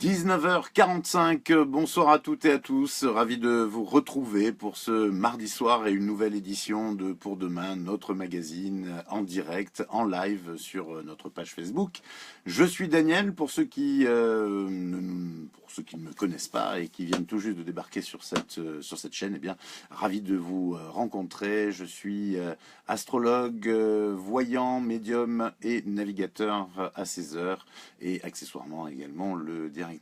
19h45, bonsoir à toutes et à tous, ravi de vous retrouver pour ce mardi soir et une nouvelle édition de Pour Demain, notre magazine en direct, en live sur notre page Facebook. Je suis Daniel, pour ceux qui ne me connaissent pas et qui viennent tout juste de débarquer sur cette chaîne, eh bien, ravi de vous rencontrer. Je suis astrologue, voyant, médium et navigateur à 16 heures et accessoirement également le directeur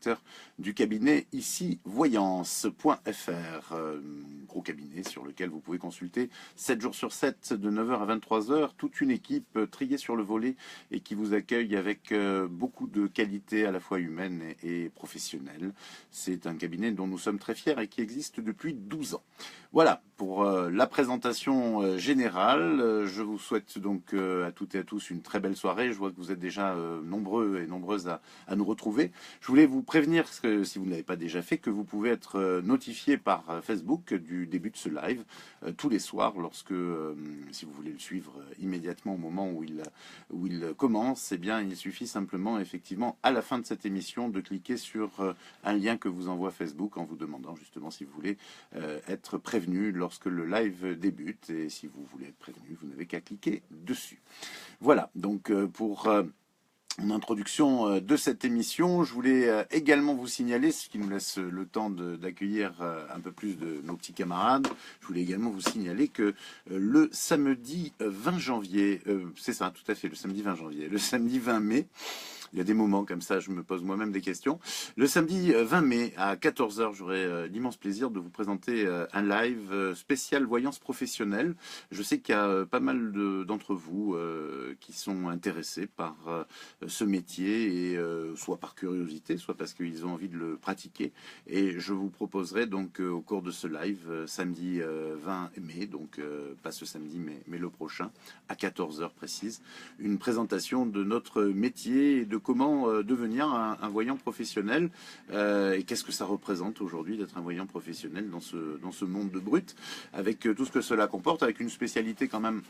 du cabinet ici voyance.fr, gros cabinet sur lequel vous pouvez consulter 7 jours sur 7 de 9h à 23h, toute une équipe triée sur le volet et qui vous accueille avec beaucoup de qualités à la fois humaines et professionnelles. C'est un cabinet dont nous sommes très fiers et qui existe depuis 12 ans. Voilà pour la présentation générale. Je vous souhaite donc à toutes et à tous une très belle soirée. Je vois que vous êtes déjà nombreux et nombreuses à nous retrouver. Je voulais vous prévenir, que, si vous ne l'avez pas déjà fait, que vous pouvez être notifié par Facebook du début de ce live tous les soirs lorsque, si vous voulez le suivre immédiatement au moment où il commence, eh bien, il suffit simplement, effectivement, à la fin de cette émission, de cliquer sur un lien que vous envoie Facebook en vous demandant justement si vous voulez être prévenu lorsque le live débute. Et si vous voulez être prévenu, vous n'avez qu'à cliquer dessus. Voilà, donc pour en introduction de cette émission, je voulais également vous signaler, ce qui nous laisse le temps d'accueillir un peu plus de nos petits camarades, je voulais également vous signaler que le samedi 20 janvier, c'est ça, tout à fait, le samedi 20 janvier, le samedi 20 mai, il y a des moments comme ça, je me pose moi-même des questions. Le samedi 20 mai à 14 heures, j'aurai l'immense plaisir de vous présenter un live spécial voyance professionnelle. Je sais qu'il y a pas mal d'entre vous qui sont intéressés par ce métier, et soit par curiosité, soit parce qu'ils ont envie de le pratiquer. Et je vous proposerai donc au cours de ce live, samedi 20 mai, donc pas ce samedi mais le prochain, à 14 heures précise, une présentation de notre métier et de comment devenir un voyant professionnel et qu'est-ce que ça représente aujourd'hui d'être un voyant professionnel dans ce monde de brut, avec tout ce que cela comporte, avec une spécialité quand même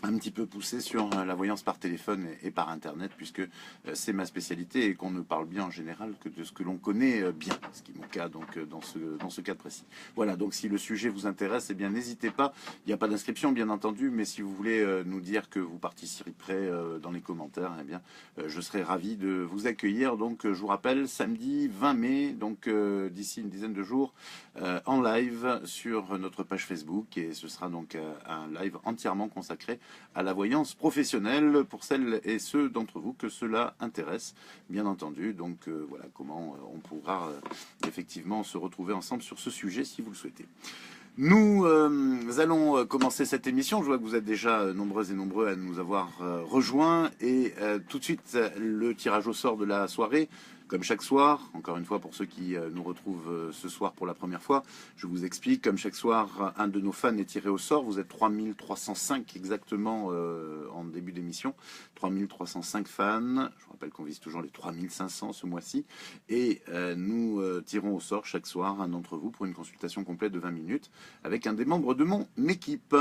un petit peu poussé sur la voyance par téléphone et par internet, puisque c'est ma spécialité et qu'on ne parle bien en général que de ce que l'on connaît bien, ce qui est mon cas donc dans ce cas précis. Voilà, donc si le sujet vous intéresse, eh bien n'hésitez pas, il n'y a pas d'inscription bien entendu, mais si vous voulez nous dire que vous participerez dans les commentaires, eh bien je serai ravi de vous accueillir. Donc je vous rappelle, samedi 20 mai, donc d'ici une dizaine de jours, en live sur notre page Facebook, et ce sera donc un live entièrement consacré à la voyance professionnelle pour celles et ceux d'entre vous que cela intéresse, bien entendu. Donc voilà comment on pourra effectivement se retrouver ensemble sur ce sujet si vous le souhaitez. Nous allons commencer cette émission. Je vois que vous êtes déjà nombreuses et nombreux à nous avoir rejoints, et tout de suite le tirage au sort de la soirée. Comme chaque soir, encore une fois pour ceux qui nous retrouvent ce soir pour la première fois, je vous explique, comme chaque soir, un de nos fans est tiré au sort. Vous êtes 3305 exactement en début d'émission, 3305 fans. Je vous rappelle qu'on vise toujours les 3500 ce mois-ci. Et nous tirons au sort chaque soir un d'entre vous pour une consultation complète de 20 minutes avec un des membres de mon équipe.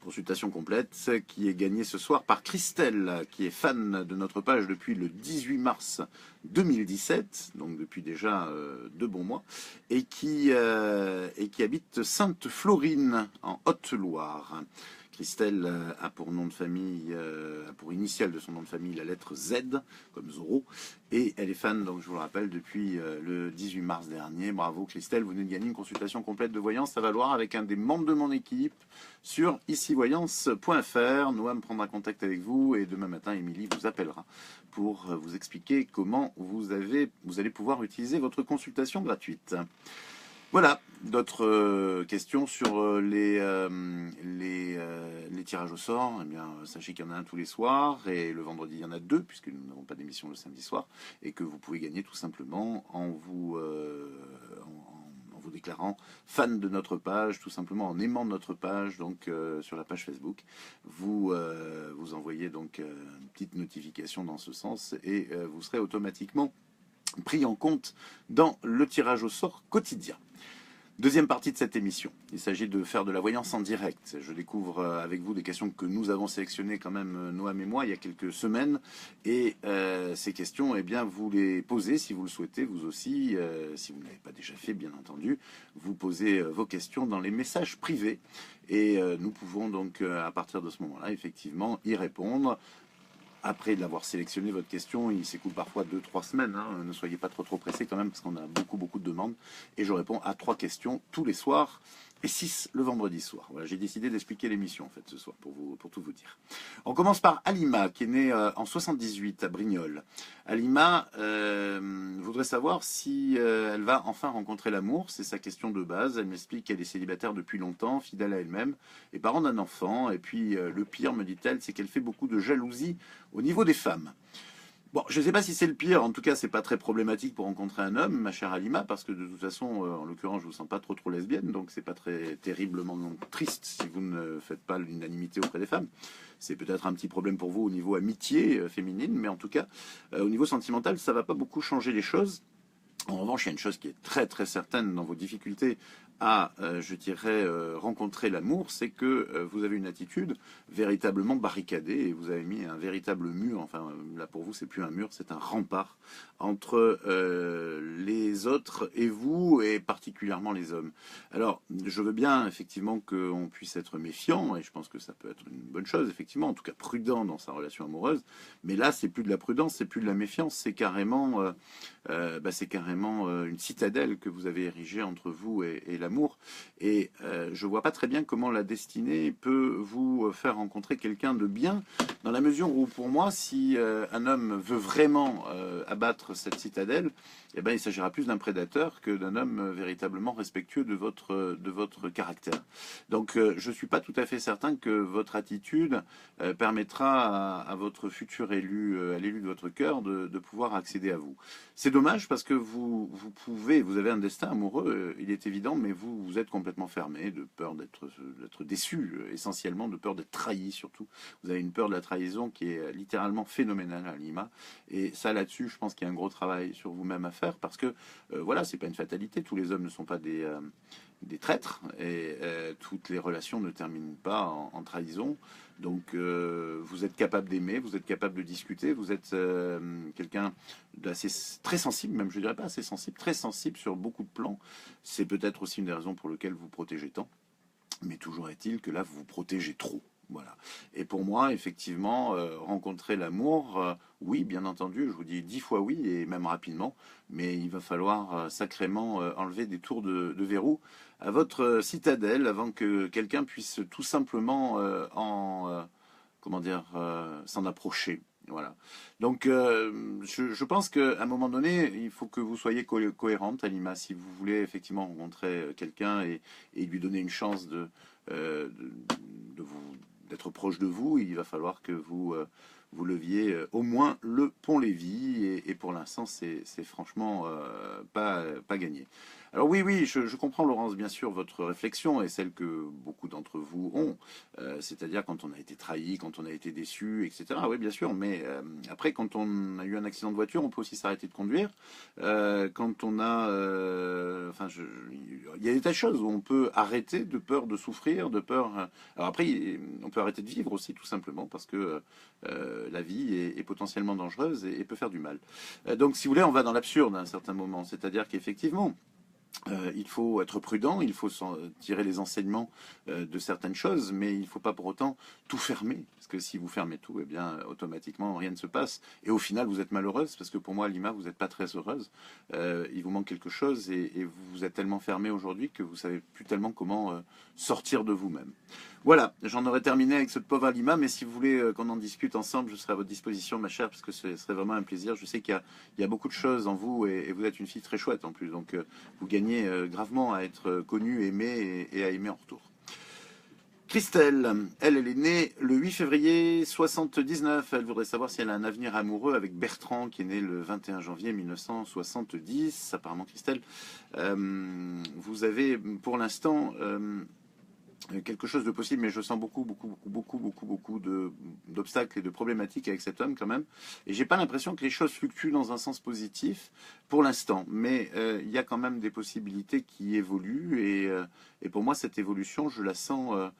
Consultation complète qui est gagnée ce soir par Christelle, qui est fan de notre page depuis le 18 mars 2017, donc depuis déjà 2 bons mois, et qui habite Sainte-Florine en Haute-Loire. Christelle a pour nom de famille, pour initiale de son nom de famille, la lettre Z, comme Zorro. Et elle est fan, donc je vous le rappelle, depuis le 18 mars dernier. Bravo Christelle, vous venez de gagner une consultation complète de voyance à valoir avec un des membres de mon équipe sur icivoyance.fr. Noam prendra contact avec vous et demain matin, Émilie vous appellera pour vous expliquer comment vous allez pouvoir utiliser votre consultation gratuite. Voilà, d'autres questions sur les tirages au sort. Eh bien, sachez qu'il y en a un tous les soirs, et le vendredi il y en a 2, puisque nous n'avons pas d'émission le samedi soir, et que vous pouvez gagner tout simplement en vous déclarant fan de notre page, tout simplement en aimant notre page, donc sur la page Facebook. Vous envoyez donc une petite notification dans ce sens, et vous serez automatiquement pris en compte dans le tirage au sort quotidien. Deuxième partie de cette émission. Il s'agit de faire de la voyance en direct. Je découvre avec vous des questions que nous avons sélectionnées quand même, Noam et moi, il y a quelques semaines. Et ces questions, eh bien, vous les posez si vous le souhaitez, vous aussi, si vous ne l'avez pas déjà fait, bien entendu. Vous posez vos questions dans les messages privés. Et nous pouvons donc, à partir de ce moment-là, effectivement, y répondre. Après l'avoir sélectionné votre question, il s'écoule parfois 2-3 semaines. Hein. Ne soyez pas trop pressés quand même, parce qu'on a beaucoup de demandes. Et je réponds à 3 questions tous les soirs et 6 le vendredi soir. Voilà, j'ai décidé d'expliquer l'émission en fait ce soir pour tout vous dire. On commence par Alima, qui est née en 78 à Brignoles. Alima voudrait savoir si elle va enfin rencontrer l'amour. C'est sa question de base. Elle m'explique qu'elle est célibataire depuis longtemps, fidèle à elle-même, et parent d'un enfant. Et puis le pire, me dit-elle, c'est qu'elle fait beaucoup de jalousie au niveau des femmes. Bon, je ne sais pas si c'est le pire, en tout cas c'est pas très problématique pour rencontrer un homme, ma chère Alima, parce que de toute façon, en l'occurrence, je vous sens pas trop lesbienne, donc c'est pas très terriblement triste si vous ne faites pas l'unanimité auprès des femmes. C'est peut-être un petit problème pour vous au niveau amitié féminine, mais en tout cas, au niveau sentimental, ça va pas beaucoup changer les choses. En revanche, il y a une chose qui est très certaine dans vos difficultés à, je dirais, rencontrer l'amour, c'est que vous avez une attitude véritablement barricadée et vous avez mis un véritable mur, enfin là pour vous c'est plus un mur, c'est un rempart entre les autres et vous, et particulièrement les hommes. Alors, je veux bien effectivement qu'on puisse être méfiant, et je pense que ça peut être une bonne chose, effectivement, en tout cas prudent dans sa relation amoureuse, mais là c'est plus de la prudence, c'est plus de la méfiance, c'est carrément une citadelle que vous avez érigée entre vous et l'amour. Et je vois pas très bien comment la destinée peut vous faire rencontrer quelqu'un de bien, dans la mesure où, pour moi, si un homme veut vraiment abattre cette citadelle, eh ben, il s'agira plus d'un prédateur que d'un homme véritablement respectueux de votre caractère. Donc, je suis pas tout à fait certain que votre attitude permettra à votre futur élu, à l'élu de votre cœur, de pouvoir accéder à vous. C'est dommage parce que vous avez un destin amoureux, il est évident, mais vous êtes complètement fermé, de peur d'être déçu, essentiellement de peur d'être trahi surtout. Vous avez une peur de la trahison qui est littéralement phénoménale à Lima. Et ça, là-dessus, je pense qu'il y a un gros travail sur vous-même à faire, parce que voilà, c'est pas une fatalité. Tous les hommes ne sont pas des traîtres, et toutes les relations ne terminent pas en trahison. Donc vous êtes capable d'aimer, vous êtes capable de discuter, vous êtes quelqu'un d'assez très sensible, même je dirais pas assez sensible, très sensible sur beaucoup de plans. C'est peut-être aussi une des raisons pour lesquelles vous protégez tant. Mais toujours est-il que là, vous vous protégez trop. Voilà. Et pour moi, effectivement, rencontrer l'amour, oui, bien entendu, je vous dis 10 fois oui, et même rapidement, mais il va falloir sacrément enlever des tours de verrou à votre citadelle avant que quelqu'un puisse tout simplement s'en approcher. Voilà. Donc, je pense qu'à un moment donné, il faut que vous soyez cohérente, Alima, si vous voulez effectivement rencontrer quelqu'un et lui donner une chance d'être proche de vous. Il va falloir que vous leviez au moins le pont-Lévis, et pour l'instant, c'est franchement pas gagné. Alors oui, je comprends, Laurence, bien sûr, votre réflexion, et celle que beaucoup d'entre vous ont, c'est-à-dire quand on a été trahi, quand on a été déçu, etc. Oui, bien sûr, mais après, quand on a eu un accident de voiture, on peut aussi s'arrêter de conduire. Quand on a... il y a des tas de choses où on peut arrêter de peur de souffrir, de peur... Alors après, on peut arrêter de vivre aussi, tout simplement, parce que la vie est potentiellement dangereuse et peut faire du mal. Donc, si vous voulez, on va dans l'absurde à un certain moment, c'est-à-dire qu'effectivement, il faut être prudent, il faut tirer les enseignements de certaines choses, mais il ne faut pas pour autant tout fermer, parce que si vous fermez tout, eh bien, automatiquement, rien ne se passe, et au final, vous êtes malheureuse, parce que pour moi, Lima, vous n'êtes pas très heureuse, il vous manque quelque chose, et vous êtes tellement fermée aujourd'hui que vous ne savez plus tellement comment sortir de vous-même. Voilà, j'en aurais terminé avec cette pauvre Alima, mais si vous voulez qu'on en discute ensemble, je serai à votre disposition, ma chère, parce que ce serait vraiment un plaisir. Je sais qu'il y a beaucoup de choses en vous, et vous êtes une fille très chouette en plus, donc vous gagnez gravement à être connue, aimée, et à aimer en retour. Christelle, elle est née le 8 février 79. Elle voudrait savoir si elle a un avenir amoureux avec Bertrand, qui est né le 21 janvier 1970. Apparemment, Christelle, vous avez pour l'instant quelque chose de possible, mais je sens beaucoup d'obstacles et de problématiques avec cet homme quand même. Et j'ai pas l'impression que les choses fluctuent dans un sens positif pour l'instant. Mais il y a quand même des possibilités qui évoluent et pour moi cette évolution, je la sens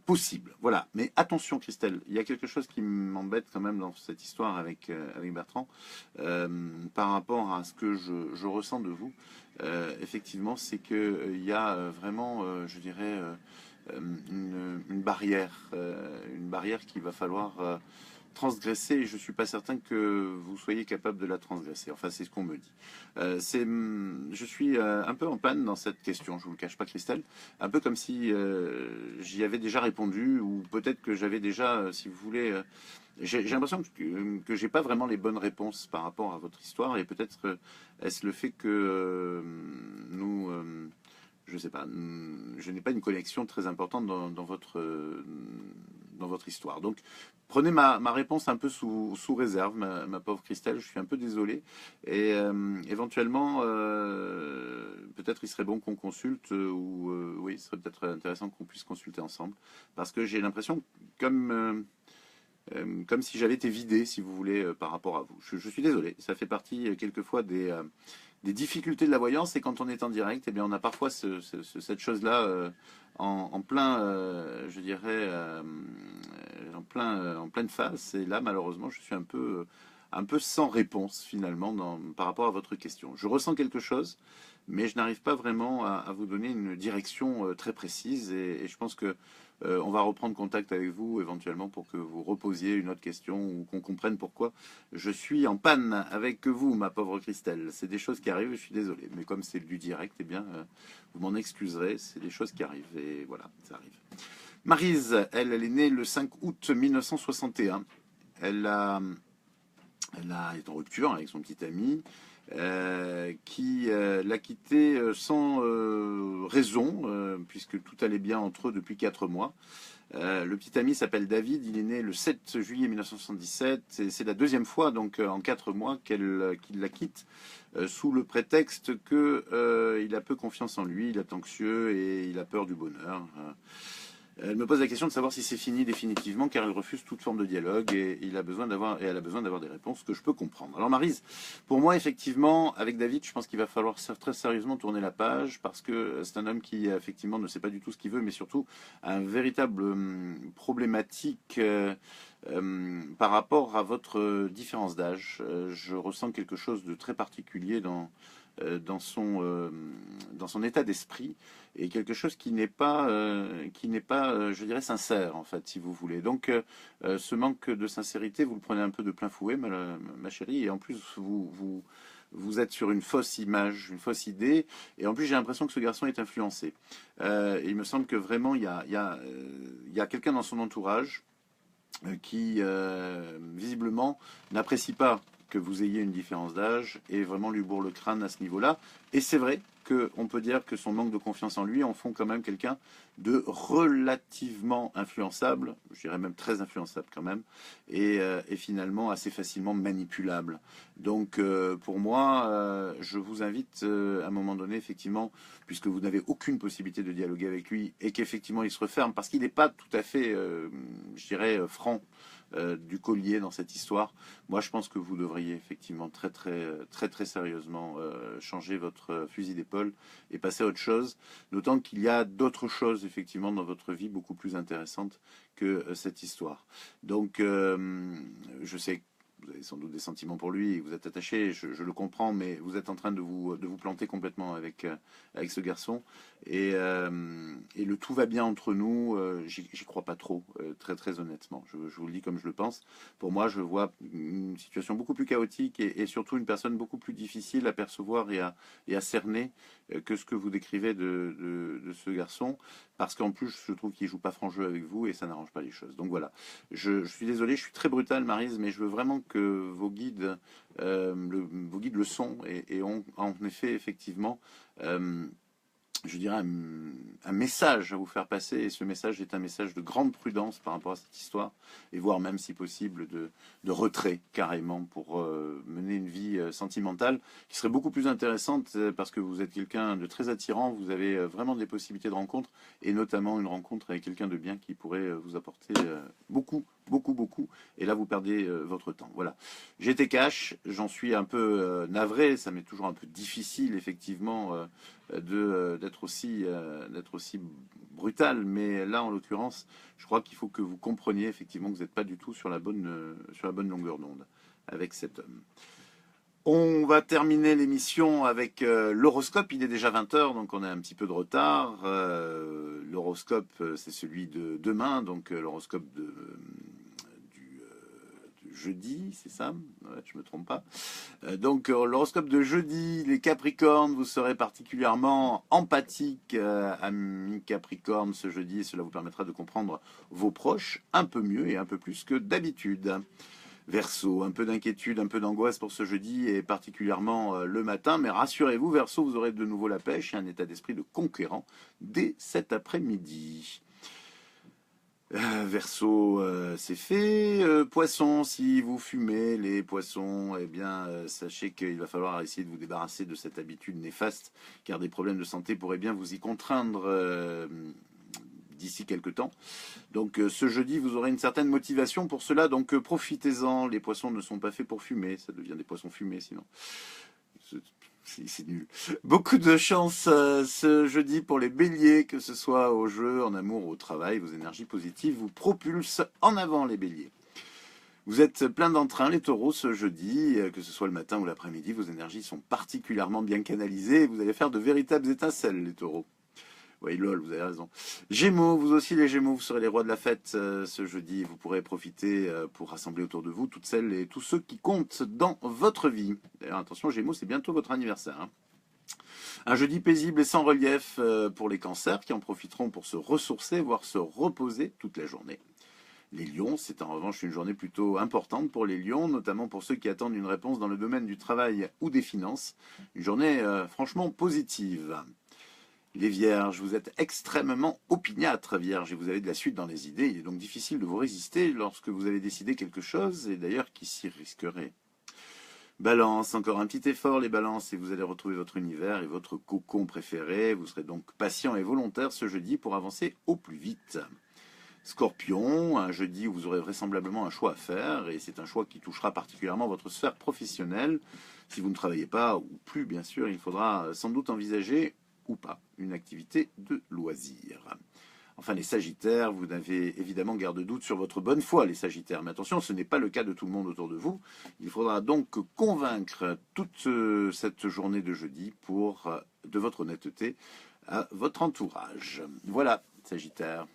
possible. Voilà. Mais attention, Christelle, il y a quelque chose qui m'embête quand même dans cette histoire avec Bertrand par rapport à ce que je ressens de vous. Effectivement, c'est que il y a vraiment, je dirais, une barrière qu'il va falloir transgresser. Et je suis pas certain que vous soyez capable de la transgresser. Enfin, c'est ce qu'on me dit. Je suis un peu en panne dans cette question. Je vous le cache pas, Christelle. Un peu comme si j'y avais déjà répondu, ou peut-être que j'avais déjà, si vous voulez. J'ai l'impression que j'ai pas vraiment les bonnes réponses par rapport à votre histoire et peut-être est-ce le fait que nous, je sais pas, je n'ai pas une connexion très importante dans votre histoire. Donc prenez ma réponse un peu sous réserve, ma pauvre Christelle, je suis un peu désolé et éventuellement peut-être il serait bon qu'on consulte ou oui, il serait peut-être intéressant qu'on puisse consulter ensemble parce que j'ai l'impression comme si j'avais été vidé, si vous voulez, par rapport à vous. Je suis désolé, ça fait partie quelquefois des difficultés de la voyance, et quand on est en direct, eh bien, on a parfois cette chose-là en plein, je dirais, en pleine face, et là, malheureusement, je suis un peu sans réponse, finalement, par rapport à votre question. Je ressens quelque chose, mais je n'arrive pas vraiment à vous donner une direction très précise, et je pense que on va reprendre contact avec vous éventuellement pour que vous reposiez une autre question ou qu'on comprenne pourquoi je suis en panne avec vous, ma pauvre Christelle. C'est des choses qui arrivent, je suis désolé. Mais comme c'est du direct, eh bien, vous m'en excuserez. C'est des choses qui arrivent et voilà, ça arrive. Maryse, elle est née le 5 août 1961. Elle est en rupture avec son petit ami. Qui l'a quitté sans raison, puisque tout allait bien entre eux depuis 4 mois. Le petit ami s'appelle David, il est né le 7 juillet 1977, et c'est la deuxième fois donc en 4 mois qu'il la quitte, sous le prétexte qu'il a peu confiance en lui, il est anxieux et il a peur du bonheur. Elle me pose la question de savoir si c'est fini définitivement, car elle refuse toute forme de dialogue et elle a besoin d'avoir des réponses que je peux comprendre. Alors Maryse, pour moi effectivement, avec David, je pense qu'il va falloir très sérieusement tourner la page, parce que c'est un homme qui effectivement ne sait pas du tout ce qu'il veut, mais surtout a un véritable problématique par rapport à votre différence d'âge. Je ressens quelque chose de très particulier dans son état d'esprit, et quelque chose qui n'est pas, je dirais, sincère, en fait, si vous voulez. Donc, ce manque de sincérité, vous le prenez un peu de plein fouet, ma chérie, et en plus, vous êtes sur une fausse image, une fausse idée, et en plus, j'ai l'impression que ce garçon est influencé. Il me semble que vraiment, il y a quelqu'un dans son entourage qui, visiblement, n'apprécie pas que vous ayez une différence d'âge et vraiment lui bourre le crâne à ce niveau-là. Et c'est vrai qu'on peut dire que son manque de confiance en lui en font quand même quelqu'un de relativement influençable, je dirais même très influençable quand même, et finalement assez facilement manipulable. Donc pour moi, je vous invite à un moment donné, effectivement, puisque vous n'avez aucune possibilité de dialoguer avec lui et qu'effectivement il se referme parce qu'il n'est pas tout à fait, je dirais, franc du collier dans cette histoire. Moi, je pense que vous devriez effectivement très sérieusement changer votre fusil d'épaule et passer à autre chose. D'autant qu'il y a d'autres choses effectivement dans votre vie beaucoup plus intéressantes que cette histoire. Donc, je sais que vous avez sans doute des sentiments pour lui, vous êtes attaché, je le comprends, mais vous êtes en train de vous planter complètement avec ce garçon. Et le tout va bien entre nous, j'y crois pas trop, très honnêtement. Je vous le dis comme je le pense. Pour moi, je vois une situation beaucoup plus chaotique et surtout une personne beaucoup plus difficile à percevoir et à cerner que ce que vous décrivez de ce garçon. Parce qu'en plus, je trouve qu'il joue pas franc jeu avec vous et ça n'arrange pas les choses. Donc voilà. Je suis désolé, je suis très brutal, Maryse, mais je veux vraiment que vos guides, vos guides le sont et ont en effet, effectivement, je dirais, un message à vous faire passer. Et ce message est un message de grande prudence par rapport à cette histoire, et voire même, si possible, de retrait carrément pour mener une vie sentimentale qui serait beaucoup plus intéressante parce que vous êtes quelqu'un de très attirant, vous avez vraiment des possibilités de rencontre, et notamment une rencontre avec quelqu'un de bien qui pourrait vous apporter beaucoup, beaucoup, beaucoup. Et là, vous perdez votre temps. Voilà. J'étais cash, j'en suis un peu navré, ça m'est toujours un peu difficile, effectivement, d'être aussi brutal, mais là en l'occurrence je crois qu'il faut que vous compreniez effectivement que vous n'êtes pas du tout sur la bonne longueur d'onde avec cet homme. On va terminer l'émission avec l'horoscope. Il est déjà 20 h, donc on a un petit peu de retard. L'horoscope, c'est celui de demain, donc l'horoscope du jeudi, c'est ça? Ouais, je me trompe pas. Donc l'horoscope de jeudi, les Capricornes, vous serez particulièrement empathique, amis Capricorne, ce jeudi, et cela vous permettra de comprendre vos proches un peu mieux et un peu plus que d'habitude. Verseau, un peu d'inquiétude, un peu d'angoisse pour ce jeudi, et particulièrement le matin, mais rassurez-vous, Verseau, vous aurez de nouveau la pêche et un état d'esprit de conquérant dès cet après-midi. Verseau, c'est fait. Poisson, si vous fumez les poissons, eh bien, sachez qu'il va falloir essayer de vous débarrasser de cette habitude néfaste, car des problèmes de santé pourraient bien vous y contraindre d'ici quelques temps. Donc ce jeudi, vous aurez une certaine motivation pour cela, donc profitez-en. Les poissons ne sont pas faits pour fumer, ça devient des poissons fumés sinon. C'est nul. Beaucoup de chance ce jeudi pour les béliers, que ce soit au jeu, en amour ou au travail. Vos énergies positives vous propulsent en avant, les béliers. Vous êtes plein d'entrain, les taureaux, ce jeudi, que ce soit le matin ou l'après-midi. Vos énergies sont particulièrement bien canalisées et vous allez faire de véritables étincelles, les taureaux. Oui, lol, vous avez raison. Gémeaux, vous aussi les Gémeaux, vous serez les rois de la fête ce jeudi. Vous pourrez profiter pour rassembler autour de vous toutes celles et tous ceux qui comptent dans votre vie. D'ailleurs, attention, Gémeaux, c'est bientôt votre anniversaire. Hein. Un jeudi paisible et sans relief pour les cancers qui en profiteront pour se ressourcer, voire se reposer toute la journée. Les lions, c'est en revanche une journée plutôt importante pour les lions, notamment pour ceux qui attendent une réponse dans le domaine du travail ou des finances. Une journée franchement positive. Les vierges, vous êtes extrêmement opiniâtres, vierges, et vous avez de la suite dans les idées. Il est donc difficile de vous résister lorsque vous avez décidé quelque chose, et d'ailleurs qui s'y risquerait. Balance, encore un petit effort les balances, et vous allez retrouver votre univers et votre cocon préféré. Vous serez donc patient et volontaire ce jeudi pour avancer au plus vite. Scorpion, un jeudi où vous aurez vraisemblablement un choix à faire, et c'est un choix qui touchera particulièrement votre sphère professionnelle. Si vous ne travaillez pas, ou plus bien sûr, il faudra sans doute envisager ou pas une activité de loisir. Enfin, les Sagittaires, vous n'avez évidemment guère de doute sur votre bonne foi, les Sagittaires. Mais attention, ce n'est pas le cas de tout le monde autour de vous. Il faudra donc convaincre toute cette journée de jeudi de votre honnêteté à votre entourage. Voilà, Sagittaire.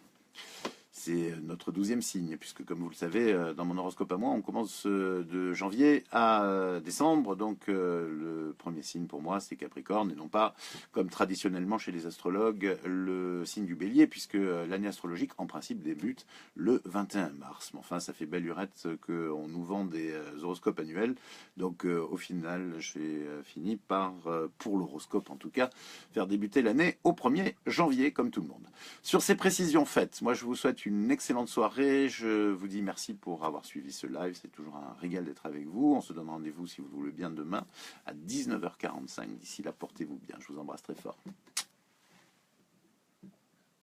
C'est notre 12e signe, puisque comme vous le savez, dans mon horoscope à moi, on commence de janvier à décembre, donc le premier signe pour moi, c'est Capricorne, et non pas, comme traditionnellement chez les astrologues, le signe du Bélier, puisque l'année astrologique, en principe, débute le 21 mars. Mais enfin, ça fait belle lurette qu'on nous vend des horoscopes annuels, donc au final, j'ai fini par, pour l'horoscope en tout cas, faire débuter l'année au 1er janvier, comme tout le monde. Sur ces précisions faites, moi je vous souhaite une excellente soirée. Je vous dis merci pour avoir suivi ce live. C'est toujours un régal d'être avec vous. On se donne rendez-vous, si vous le voulez bien, demain à 19h45. D'ici là, portez-vous bien. Je vous embrasse très fort.